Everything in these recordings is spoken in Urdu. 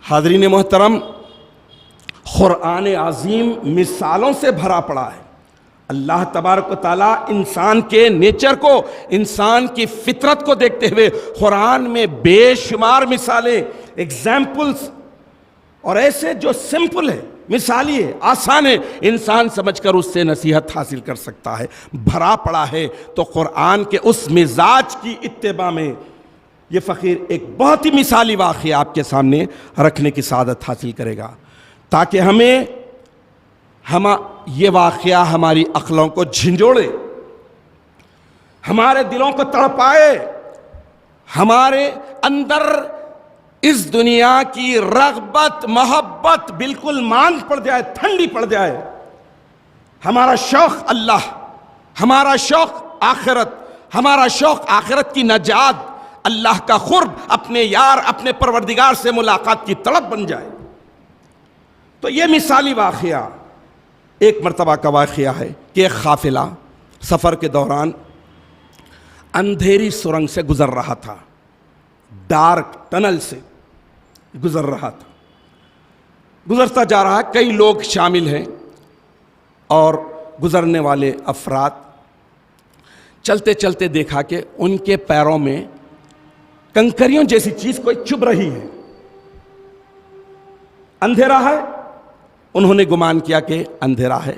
حاضرین محترم، قرآن عظیم مثالوں سے بھرا پڑا ہے۔ اللہ تبارک و تعالیٰ انسان کے نیچر کو، انسان کی فطرت کو دیکھتے ہوئے قرآن میں بے شمار مثالیں، ایگزامپلز، اور ایسے جو سمپل ہے، مثالی ہے، آسان ہے، انسان سمجھ کر اس سے نصیحت حاصل کر سکتا ہے، بھرا پڑا ہے۔ تو قرآن کے اس مزاج کی اتباع میں یہ فقیر ایک بہت ہی مثالی واقعہ آپ کے سامنے رکھنے کی سعادت حاصل کرے گا، تاکہ یہ واقعہ ہماری عقلوں کو جھنجھوڑے، ہمارے دلوں کو تڑپائے، ہمارے اندر اس دنیا کی رغبت محبت بالکل ماند پڑ جائے، ٹھنڈی پڑ جائے۔ ہمارا شوق اللہ، ہمارا شوق آخرت، ہمارا شوق آخرت کی نجات، اللہ کا قرب، اپنے یار، اپنے پروردگار سے ملاقات کی طلب بن جائے۔ تو یہ مثالی واقعہ ایک مرتبہ کا واقعہ ہے کہ ایک قافلہ سفر کے دوران اندھیری سرنگ سے گزر رہا تھا، ڈارک ٹنل سے گزر رہا تھا، گزرتا جا رہا ہے، کئی لوگ شامل ہیں اور گزرنے والے افراد چلتے چلتے دیکھا کہ ان کے پیروں میں کنکریوں جیسی چیز کوئی چبھ رہی ہے، اندھیرا ہے، انہوں نے گمان کیا کہ اندھیرا ہے۔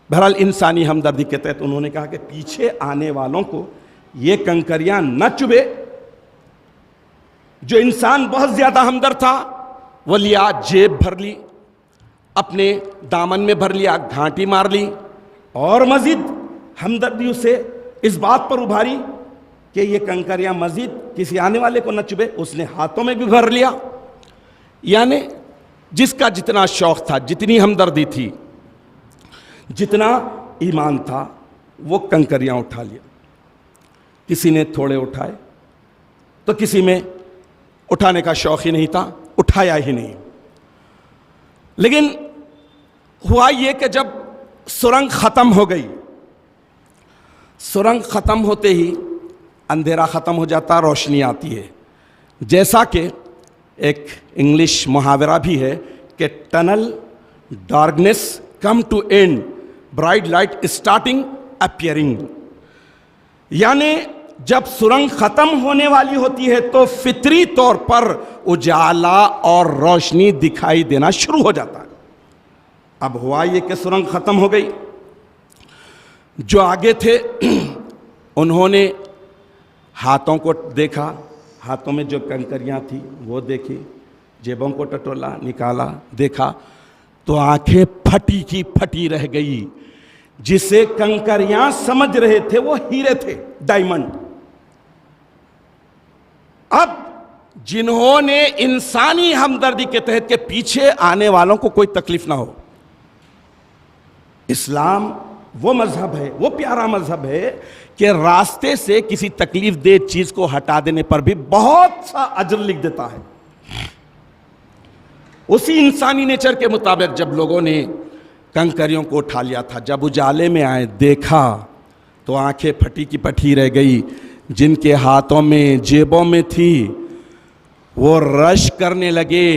بہرحال انسانی ہمدردی کے تحت انہوں نے کہا کہ پیچھے آنے والوں کو یہ کنکریاں نہ چبھے۔ جو انسان بہت زیادہ ہمدرد تھا وہ لیا، جیب بھر لی، اپنے دامن میں بھر لیا، گھانٹی مار لی، اور مزید ہمدردی اسے اس بات پر ابھاری کہ یہ کنکریاں مزید کسی آنے والے کو نہ چبھے، اس نے ہاتھوں میں بھی بھر لیا۔ یعنی جس کا جتنا شوق تھا، جتنی ہمدردی تھی، جتنا ایمان تھا، وہ کنکریاں اٹھا لیا۔ کسی نے تھوڑے اٹھائے تو کسی میں اٹھانے کا شوق ہی نہیں تھا، اٹھایا ہی نہیں۔ لیکن ہوا یہ کہ جب سرنگ ختم ہو گئی، سرنگ ختم ہوتے ہی اندھیرا ختم ہو جاتا، روشنی آتی ہے۔ جیسا کہ ایک انگلش محاورہ بھی ہے کہ tunnel darkness come to end, bright light starting appearing, یعنی جب سرنگ ختم ہونے والی ہوتی ہے تو فطری طور پر اجالا اور روشنی دکھائی دینا شروع ہو جاتا ہے۔ اب ہوا یہ کہ سرنگ ختم ہو گئی، جو آگے تھے انہوں نے ہاتھوں کو دیکھا، ہاتھوں میں جو کنکریاں تھیں وہ دیکھی، جیبوں کو ٹٹولا، نکالا، دیکھا تو آنکھیں پھٹی کی پھٹی رہ گئی۔ جسے کنکریاں سمجھ رہے تھے وہ ہیرے تھے، ڈائمنڈ۔ اب جنہوں نے انسانی ہمدردی کے تحت کہ پیچھے آنے والوں کو کوئی تکلیف نہ ہو، اسلام وہ مذہب ہے، وہ پیارا مذہب ہے کہ راستے سے کسی تکلیف دہ چیز کو ہٹا دینے پر بھی بہت سا اجر لکھ دیتا ہے۔ اسی انسانی نیچر کے مطابق جب لوگوں نے کنکریوں کو اٹھا لیا تھا، جب اجالے میں آئے دیکھا تو آنکھیں پھٹی کی پھٹی رہ گئی۔ جن کے ہاتھوں میں، جیبوں میں تھی، وہ رش کرنے لگے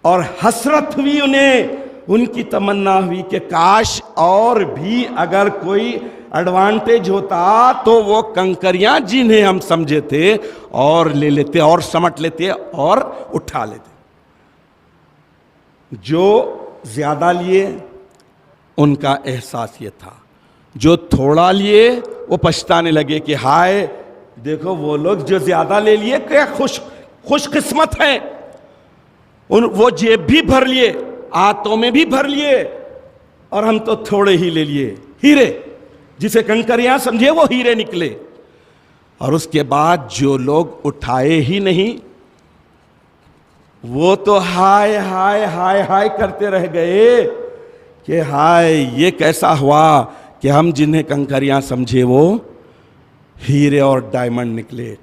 اور حسرت ہوئی انہیں، ان کی تمنا ہوئی کہ کاش اور بھی اگر کوئی ایڈوانٹیج ہوتا تو وہ کنکریاں جنہیں ہم سمجھے تھے اور لے لیتے اور سمٹ لیتے اور اٹھا لیتے۔ جو زیادہ لیے ان کا احساس یہ تھا، جو تھوڑا لیے وہ پچھتانے لگے کہ ہائے دیکھو وہ لوگ جو زیادہ لے لیے کہ خوش قسمت ہیں، وہ جیب بھی بھر لیے، ہاتھوں میں بھی بھر لیے، اور ہم تو تھوڑے ہی لے لیے۔ ہیرے جسے کنکریاں سمجھے وہ ہیرے نکلے۔ اور اس کے بعد جو لوگ اٹھائے ہی نہیں وہ تو ہائے ہائے ہائے ہائے کرتے رہ گئے کہ ہائے یہ کیسا ہوا کہ ہم جنہیں کنکریاں سمجھے وہ ہیرے اور ڈائمنڈ نکلے۔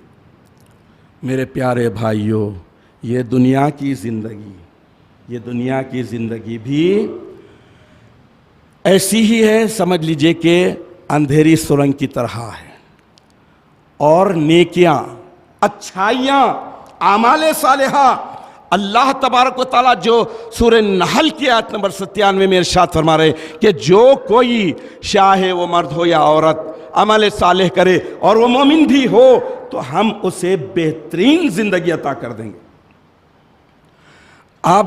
میرے پیارے بھائیوں، یہ دنیا کی زندگی بھی ایسی ہی ہے، سمجھ لیجئے کہ اندھیری سرنگ کی طرح ہے، اور نیکیاں، اچھائیاں، اعمال صالحہ اللہ تبارک و تعالیٰ جو سورہ نحل کی آیت نمبر 97 میں ارشاد فرما رہے کہ جو کوئی چاہے وہ مرد ہو یا عورت عمل صالح کرے اور وہ مومن بھی ہو تو ہم اسے بہترین زندگی عطا کر دیں گے۔ اب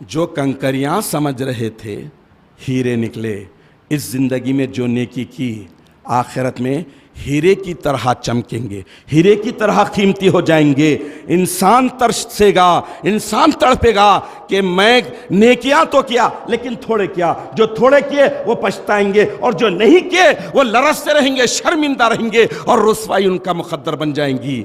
جو کنکریاں سمجھ رہے تھے ہیرے نکلے۔ اس زندگی میں جو نیکی کی آخرت میں ہیرے کی طرح چمکیں گے، ہیرے کی طرح قیمتی ہو جائیں گے۔ انسان ترسے گا، انسان تڑپے گا کہ میں نیکیاں تو کیا لیکن تھوڑے کیا، جو تھوڑے کیے وہ پچھتائیں گے اور جو نہیں کیے وہ لرزتے رہیں گے، شرمندہ رہیں گے اور رسوائی ان کا مقدر بن جائیں گی۔